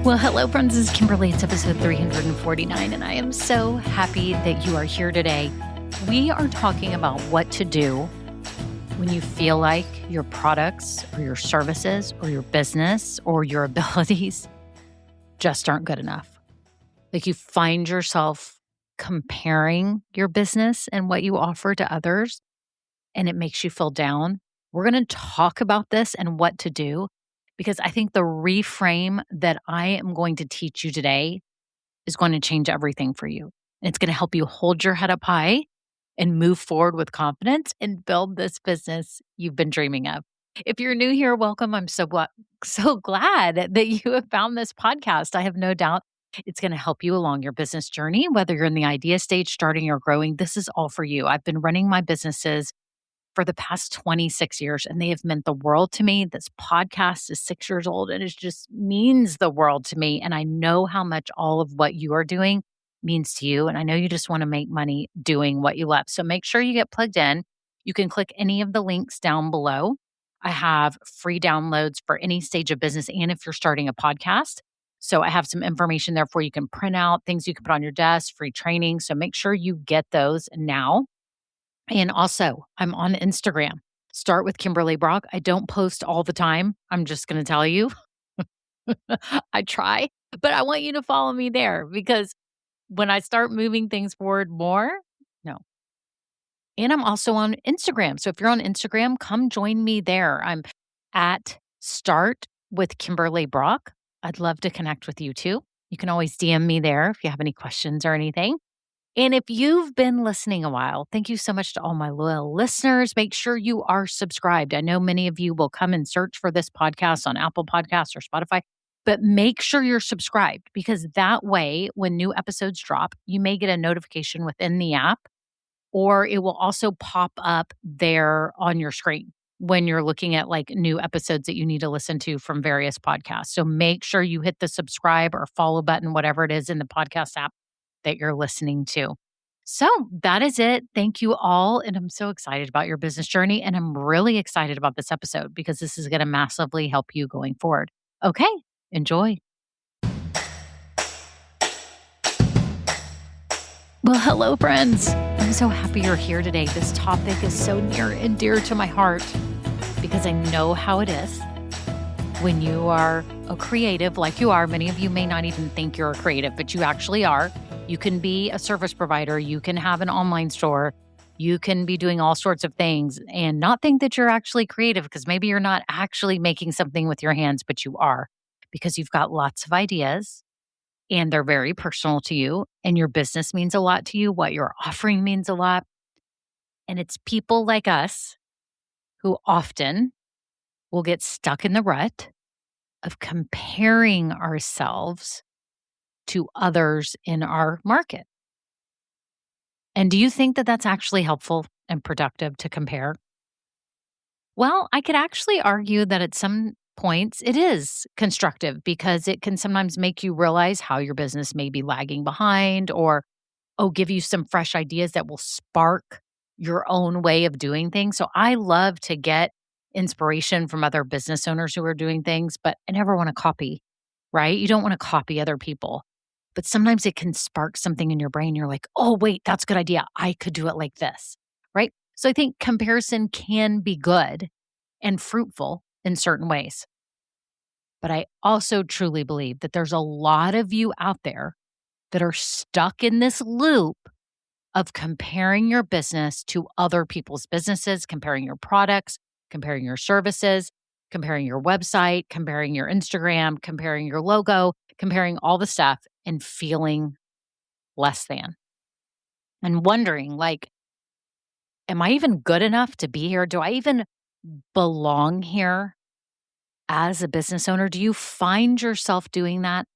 Well, hello, friends. This is Kimberly. It's episode 349, and I am so happy that you are here today. We are talking about what to do when you feel like your products or your services or your business or your abilities just aren't good enough. Like you find yourself comparing your business and what you offer to others, and it makes you feel down. We're going to talk about this and what to do because I think the reframe that I am going to teach you today is going to change everything for you. And it's going to help you hold your head up high and move forward with confidence and build this business you've been dreaming of. If you're new here, welcome. I'm so glad that you have found this podcast. I have no doubt it's going to help you along your business journey, whether you're in the idea stage, starting or growing. This is all for you. I've been running my businesses for the past 26 years, and they have meant the world to me. This podcast is 6 years old, and it just means the world to me. And I know how much all of what you are doing means to you. And I know you just want to make money doing what you love. So make sure you get plugged in. You can click any of the links down below. I have free downloads for any stage of business and if you're starting a podcast. So I have some information there for you can print out, things you can put on your desk, free training. So make sure you get those now. And also, I'm on Instagram. Start with Kimberly Brock. I don't post all the time. I'm just going to tell you. I try, but I want you to follow me there because when I start moving things forward more, no. And I'm also on Instagram. So if you're on Instagram, come join me there. I'm at Start with Kimberly Brock. I'd love to connect with you too. You can always DM me there if you have any questions or anything. And if you've been listening a while, thank you so much to all my loyal listeners. Make sure you are subscribed. I know many of you will come and search for this podcast on Apple Podcasts or Spotify, but make sure you're subscribed because that way, when new episodes drop, you may get a notification within the app or it will also pop up there on your screen when you're looking at like new episodes that you need to listen to from various podcasts. So make sure you hit the subscribe or follow button, whatever it is in the podcast app that you're listening to. So that is it. Thank you all. And I'm so excited about your business journey. And I'm really excited about this episode because this is going to massively help you going forward. Okay, enjoy. Well, hello, friends. I'm so happy you're here today. This topic is so near and dear to my heart because I know how it is when you are a creative like you are. Many of you may not even think you're a creative, but you actually are. You can be a service provider. You can have an online store. You can be doing all sorts of things and not think that you're actually creative because maybe you're not actually making something with your hands, but you are because you've got lots of ideas and they're very personal to you and your business means a lot to you. What you're offering means a lot. And it's people like us who often will get stuck in the rut of comparing ourselves to others in our market. And do you think that that's actually helpful and productive to compare? Well, I could actually argue that at some points it is constructive because it can sometimes make you realize how your business may be lagging behind or, give you some fresh ideas that will spark your own way of doing things. So I love to get inspiration from other business owners who are doing things, but I never want to copy, right? You don't want to copy other people. But sometimes it can spark something in your brain. You're like, oh, wait, that's a good idea. I could do it like this, right? So I think comparison can be good and fruitful in certain ways. But I also truly believe that there's a lot of you out there that are stuck in this loop of comparing your business to other people's businesses, comparing your products, comparing your services, comparing your website, comparing your Instagram, comparing your logo, comparing all the stuff and feeling less than and wondering like, am I even good enough to be here? Do I even belong here as a business owner? Do you find yourself doing that?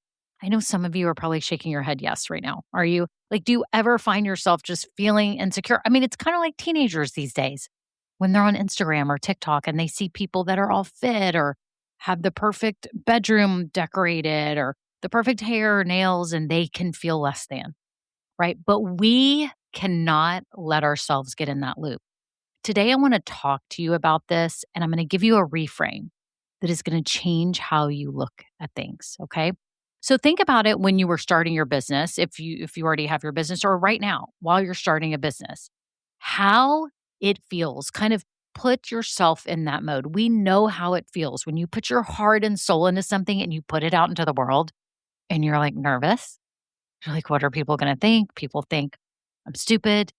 I know some of you are probably shaking your head yes right now. Are you? Like, do you ever find yourself just feeling insecure? I mean, it's kind of like teenagers these days when they're on Instagram or TikTok and they see people that are all fit or have the perfect bedroom decorated or the perfect hair or nails, and they can feel less than, right? But we cannot let ourselves get in that loop. Today, I want to talk to you about this, and I'm going to give you a reframe that is going to change how you look at things, okay? So think about it when you were starting your business, if you already have your business or right now while you're starting a business. How it feels. Kind of put yourself in that mode. We know how it feels when you put your heart and soul into something and you put it out into the world and you're like nervous. You're like, what are people going to think? People think I'm stupid.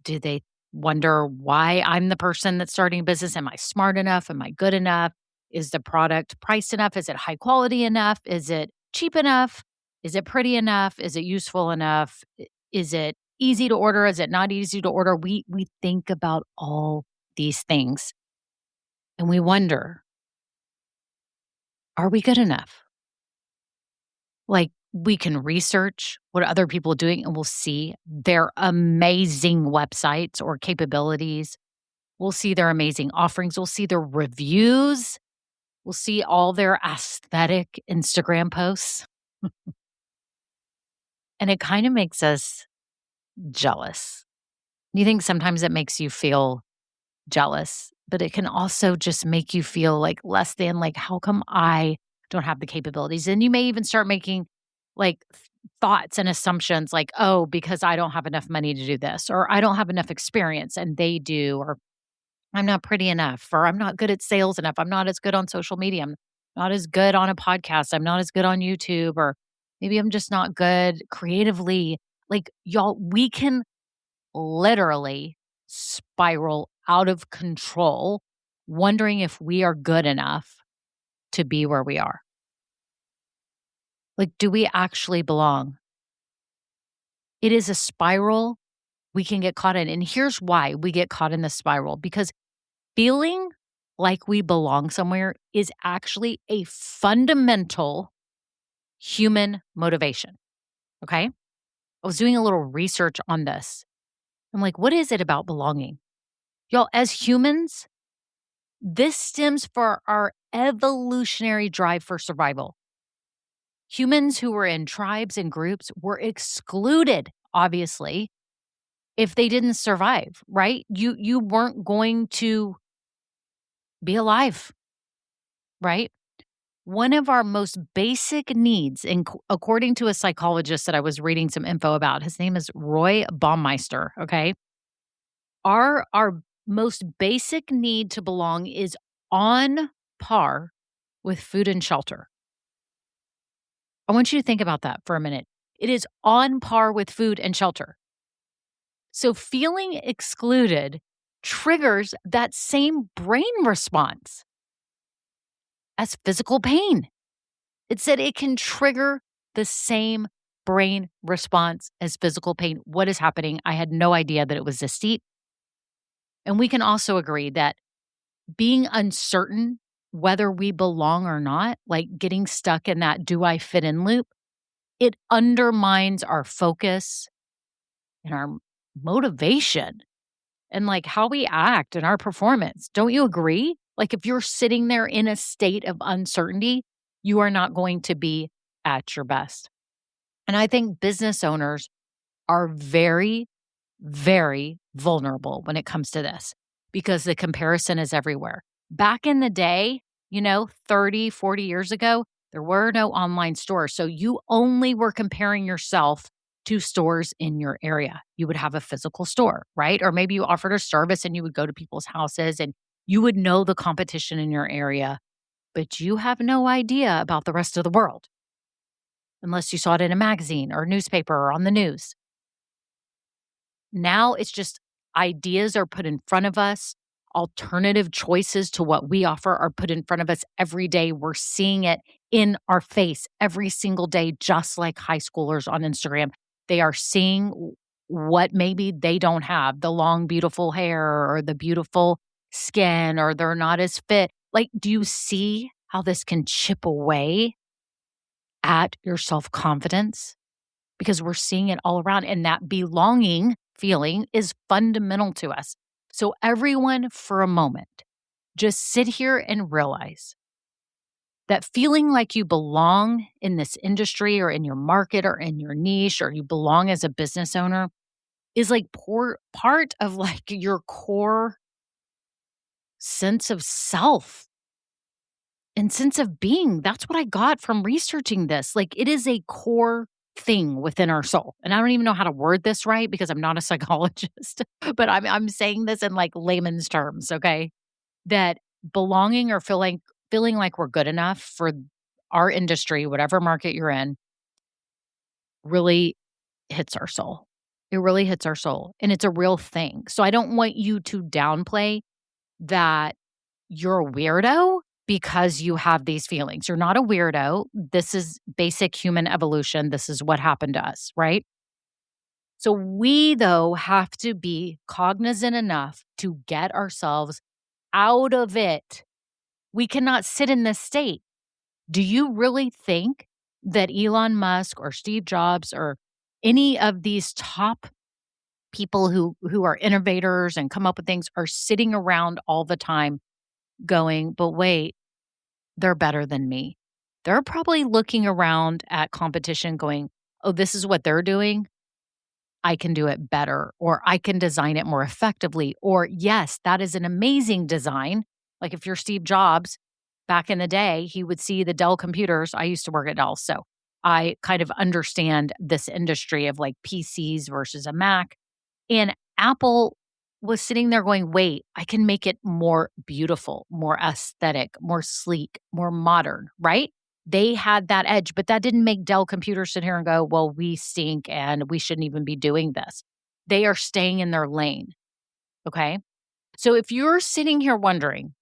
Do they wonder why I'm the person that's starting a business? Am I smart enough? Am I good enough? Is the product priced enough? Is it high quality enough? Is it cheap enough? Is it pretty enough? Is it useful enough? Is it easy to order? Is it not easy to order? We think about all these things and we wonder, are we good enough? Like we can research what other people are doing and we'll see their amazing websites or capabilities. We'll see their amazing offerings. We'll see their reviews. We'll see all their aesthetic Instagram posts. And it kind of makes us jealous. Do you think sometimes it makes you feel jealous, but it can also just make you feel like less than, like, how come I don't have the capabilities? And you may even start making like thoughts and assumptions like, oh, because I don't have enough money to do this, or I don't have enough experience and they do, or I'm not pretty enough, or I'm not good at sales enough. I'm not as good on social media. I'm not as good on a podcast. I'm not as good on YouTube, or maybe I'm just not good creatively. Like, y'all, we can literally spiral out of control, wondering if we are good enough to be where we are. Like, do we actually belong? It is a spiral we can get caught in. And here's why we get caught in the spiral, because feeling like we belong somewhere is actually a fundamental human motivation. Okay. I was doing a little research on this. I'm like, what is it about belonging? Y'all, as humans, this stems for our evolutionary drive for survival. Humans who were in tribes and groups were excluded, obviously, if they didn't survive, right? You weren't going to be alive, right? One of our most basic needs, and according to a psychologist that I was reading some info about, his name is Roy Baumeister, okay? Our most basic need to belong is on par with food and shelter. I want you to think about that for a minute. It is on par with food and shelter. So feeling excluded triggers that same brain response as physical pain. It said it can trigger the same brain response as physical pain. What is happening? I had no idea that it was this deep. And we can also agree that being uncertain whether we belong or not, like getting stuck in that do I fit in loop, it undermines our focus and our motivation and like how we act and our performance. Don't you agree? Like if you're sitting there in a state of uncertainty, you are not going to be at your best. And I think business owners are very, very vulnerable when it comes to this because the comparison is everywhere. Back in the day, 30, 40 years ago, there were no online stores. So you only were comparing yourself to stores in your area. You would have a physical store, right? Or maybe you offered a service and you would go to people's houses and you would know the competition in your area, but you have no idea about the rest of the world unless you saw it in a magazine or a newspaper or on the news. Now it's just ideas are put in front of us. Alternative choices to what we offer are put in front of us every day. We're seeing it in our face every single day, just like high schoolers on Instagram. They are seeing what maybe they don't have, the long, beautiful hair or the beautiful skin, or they're not as fit. Like, do you see how this can chip away at your self-confidence? Because we're seeing it all around, and that belonging feeling is fundamental to us. So everyone, for a moment, just sit here and realize that feeling like you belong in this industry or in your market or in your niche, or you belong as a business owner, is like part of like your core sense of self. and sense of being. That's what I got from researching this. Like, it is a core thing within our soul. And I don't even know how to word this right because I'm not a psychologist, but I'm saying this in like layman's terms, okay? That belonging or feeling like we're good enough for our industry, whatever market you're in, really hits our soul. It really hits our soul, and it's a real thing. So I don't want you to downplay that you're a weirdo because you have these feelings. You're not a weirdo. This is basic human evolution. This is what happened to us, right? So we, though, have to be cognizant enough to get ourselves out of it. We cannot sit in this state. Do you really think that Elon Musk or Steve Jobs or any of these top people who are innovators and come up with things are sitting around all the time going, but wait, they're better than me? They're probably looking around at competition going, oh, this is what they're doing. I can do it better, or I can design it more effectively, or yes, that is an amazing design. Like if you're Steve Jobs, back in the day, he would see the Dell computers. I used to work at Dell, so I kind of understand this industry of like PCs versus a Mac. And Apple was sitting there going, wait, I can make it more beautiful, more aesthetic, more sleek, more modern, right? They had that edge, but that didn't make Dell computers sit here and go, well, we stink and we shouldn't even be doing this. They are staying in their lane. Okay. So if you're sitting here wondering,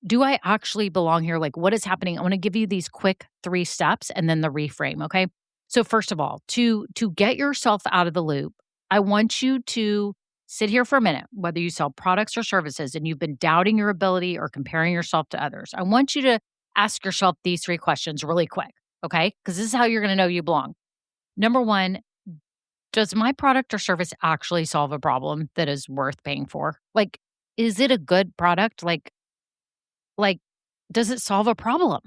do I actually belong here? Like, what is happening? I want to give you these quick 3 steps and then the reframe. Okay. So first of all, to get yourself out of the loop, I want you to sit here for a minute, whether you sell products or services and you've been doubting your ability or comparing yourself to others. I want you to ask yourself these 3 questions really quick. Okay. Because this is how you're going to know you belong. Number 1, does my product or service actually solve a problem that is worth paying for? Like, is it a good product? Like, does it solve a problem?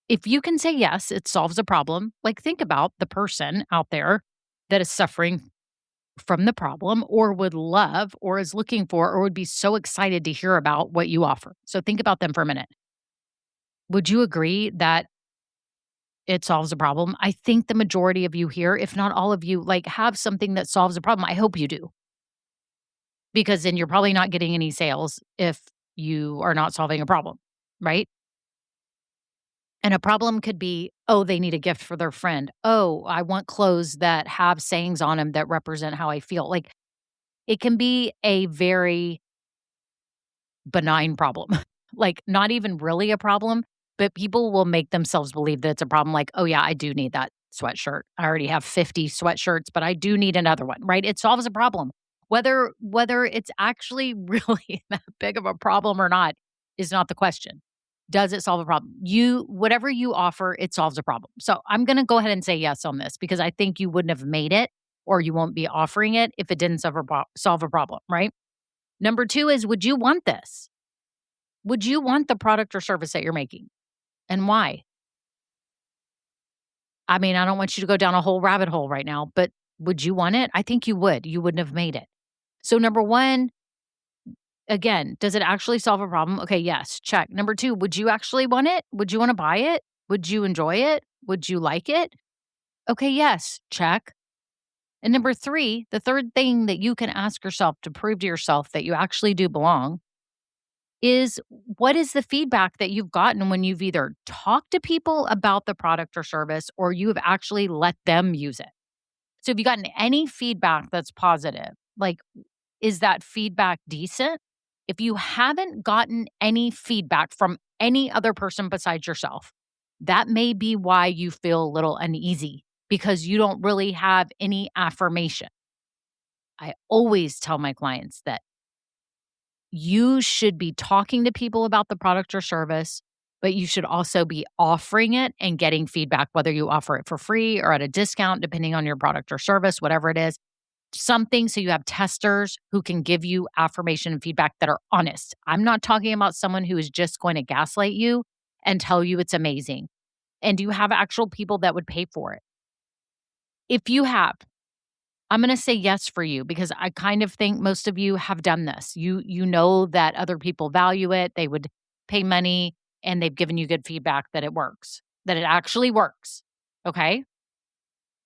If you can say yes, it solves a problem, like think about the person out there that is suffering from the problem or would love or is looking for or would be so excited to hear about what you offer. So think about them for a minute. Would you agree that it solves a problem? I think the majority of you here, if not all of you, like have something that solves a problem. I hope you do, because then you're probably not getting any sales if you are not solving a problem, right? And a problem could be, oh, they need a gift for their friend. Oh, I want clothes that have sayings on them that represent how I feel. Like it can be a very benign problem, like not even really a problem, but people will make themselves believe that it's a problem. Like, oh, yeah, I do need that sweatshirt. I already have 50 sweatshirts, but I do need another one, right? It solves a problem. Whether it's actually really that big of a problem or not is not the question. Does it solve a problem? Whatever you offer, it solves a problem. So I'm going to go ahead and say yes on this because I think you wouldn't have made it or you won't be offering it if it didn't solve a problem, right? Number 2 is, would you want this? Would you want the product or service that you're making? And why? I mean, I don't want you to go down a whole rabbit hole right now, but would you want it? I think you would. You wouldn't have made it. So number 1, again, does it actually solve a problem? Okay, yes, check. Number 2, would you actually want it? Would you want to buy it? Would you enjoy it? Would you like it? Okay, yes, check. And number 3, the third thing that you can ask yourself to prove to yourself that you actually do belong is, what is the feedback that you've gotten when you've either talked to people about the product or service or you have actually let them use it? So have you gotten any feedback that's positive? Like, is that feedback decent? If you haven't gotten any feedback from any other person besides yourself, that may be why you feel a little uneasy because you don't really have any affirmation. I always tell my clients that you should be talking to people about the product or service, but you should also be offering it and getting feedback, whether you offer it for free or at a discount, depending on your product or service, whatever it is. Something so you have testers who can give you affirmation and feedback that are honest. I'm not talking about someone who is just going to gaslight you and tell you it's amazing. And do you have actual people that would pay for it? If you have, I'm going to say yes for you because I kind of think most of you have done this. You know that other people value it. pay money, and they've given you good feedback that it works, that it actually works. Okay?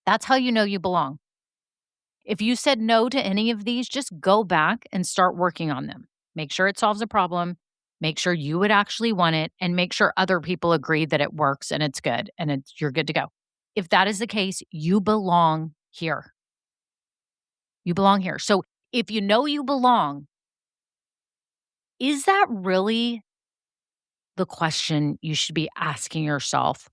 That's how you know you belong. If you said no to any of these, just go back and start working on them. Make sure it solves a problem. Make sure you would actually want it, and make sure other people agree that it works and it's good and you're good to go. If that is the case, you belong here. You belong here. So if you know you belong, is that really the question you should be asking yourself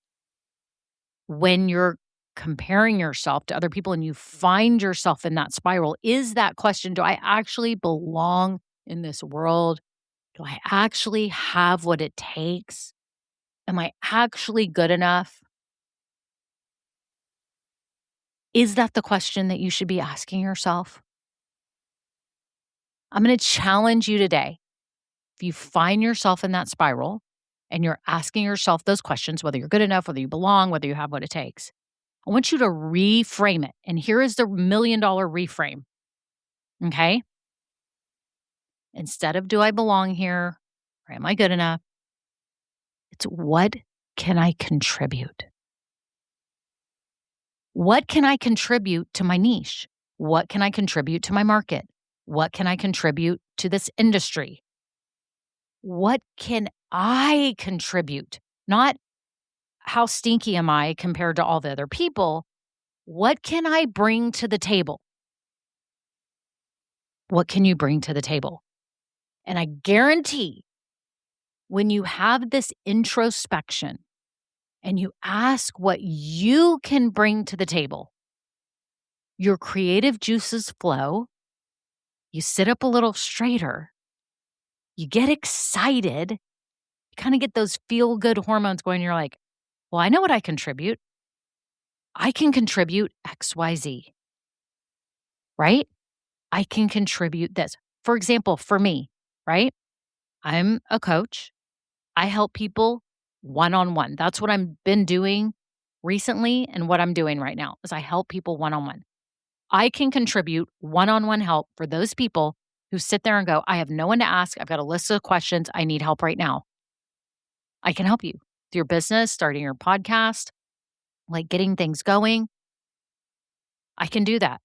when you're comparing yourself to other people and you find yourself in that spiral? Is that question, do I actually belong in this world? Do I actually have what it takes? Am I actually good enough? Is that the question that you should be asking yourself? I'm going to challenge you today. If you find yourself in that spiral and you're asking yourself those questions, whether you're good enough, whether you belong, whether you have what it takes, I want you to reframe it. And here is the $1,000,000 reframe. Okay. Instead of do I belong here or am I good enough? It's what can I contribute? What can I contribute to my niche? What can I contribute to my market? What can I contribute to this industry? What can I contribute? Not how stinky am I compared to all the other people? What can I bring to the table? What can you bring to the table? And I guarantee when you have this introspection and you ask what you can bring to the table, your creative juices flow, you sit up a little straighter, you get excited, you kind of get those feel good hormones going. You're like, well, I know what I contribute. I can contribute XYZ, right? I can contribute this. For example, for me, right? I'm a coach. I help people one-on-one. That's what I've been doing recently, and what I'm doing right now is I help people one-on-one. I can contribute one-on-one help for those people who sit there and go, I have no one to ask. I've got a list of questions. I need help right now. I can help you with your business, starting your podcast, like getting things going. I can do that.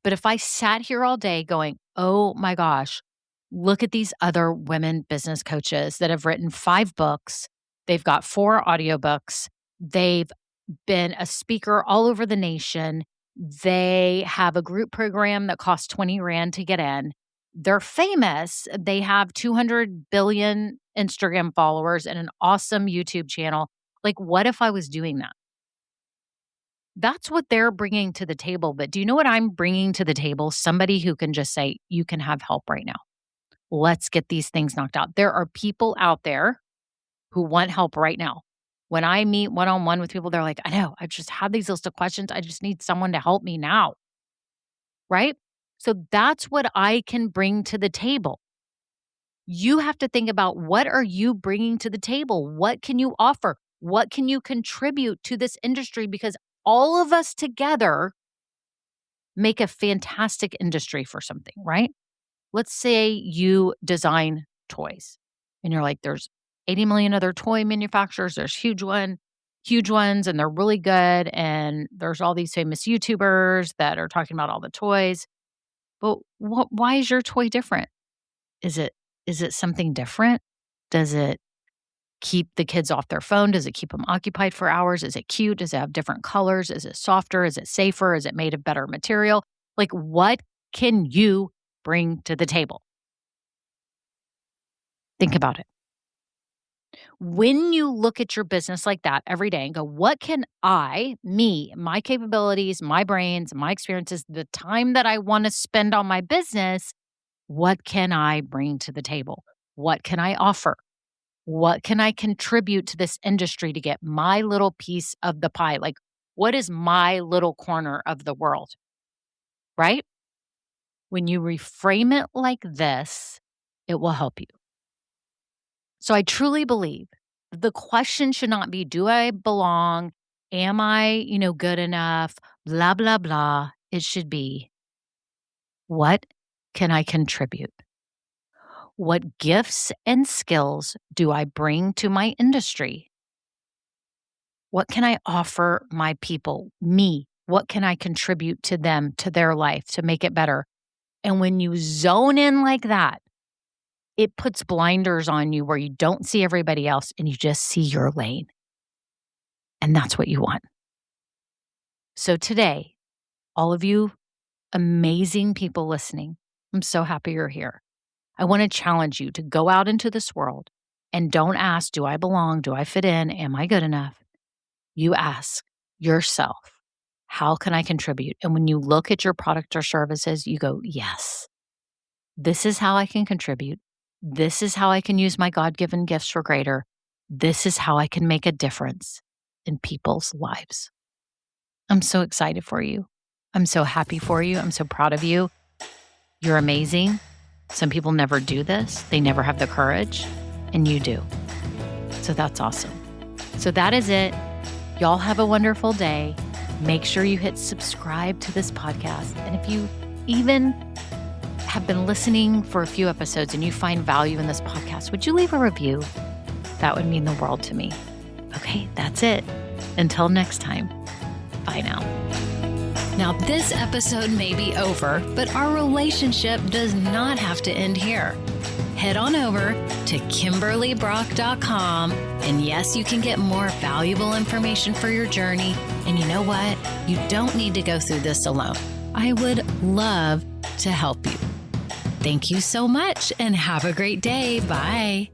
But if I sat here all day going, oh my gosh, look at these other women business coaches that have written 5 books. They've got 4 audiobooks. They've been a speaker all over the nation. They have a group program that costs 20 grand to get in. They're famous. They have 200 billion Instagram followers and an awesome YouTube channel. Like, what if I was doing that? That's what they're bringing to the table. But do you know what I'm bringing to the table? Somebody who can just say, you can have help right now. Let's get these things knocked out. There are people out there who want help right now. When I meet one-on-one with people, they're like, I know, I just have these list of questions. I just need someone to help me now. Right? So that's what I can bring to the table. You have to think about, what are you bringing to the table? What can you offer? What can you contribute to this industry? Because all of us together make a fantastic industry for something, right? Let's say you design toys and you're like, there's 80 million other toy manufacturers. There's huge ones, and they're really good. And there's all these famous YouTubers that are talking about all the toys. But why is your toy different? Is it something different? Does it keep the kids off their phone? Does it keep them occupied for hours? Is it cute? Does it have different colors? Is it softer? Is it safer? Is it made of better material? Like, what can you bring to the table? Think about it. When you look at your business like that every day and go, what can my capabilities, my brains, my experiences, the time that I want to spend on my business, what can I bring to the table? What can I offer? What can I contribute to this industry to get my little piece of the pie? Like, what is my little corner of the world? Right? When you reframe it like this, it will help you. So I truly believe the question should not be, do I belong? Am I, good enough? Blah, blah, blah. It should be, what can I contribute? What gifts and skills do I bring to my industry? What can I offer my people, me? What can I contribute to them, to their life, to make it better? And when you zone in like that, it puts blinders on you where you don't see everybody else and you just see your lane. And that's what you want. So today, all of you amazing people listening, I'm so happy you're here. I want to challenge you to go out into this world and don't ask, do I belong? Do I fit in? Am I good enough? You ask yourself, how can I contribute? And when you look at your product or services, you go, yes, this is how I can contribute. This is how I can use my God-given gifts for greater. This is how I can make a difference in people's lives. I'm so excited for you. I'm so happy for you. I'm so proud of you. You're amazing. Some people never do this. They never have the courage, and you do. So that's awesome. So that is it. Y'all have a wonderful day. Make sure you hit subscribe to this podcast. And if you even have been listening for a few episodes and you find value in this podcast, would you leave a review? That would mean the world to me. Okay, that's it. Until next time, bye now. Now, this episode may be over, but our relationship does not have to end here. Head on over to KimberlyBrock.com, and yes, you can get more valuable information for your journey. And you know what? You don't need to go through this alone. I would love to help you. Thank you so much, and have a great day. Bye.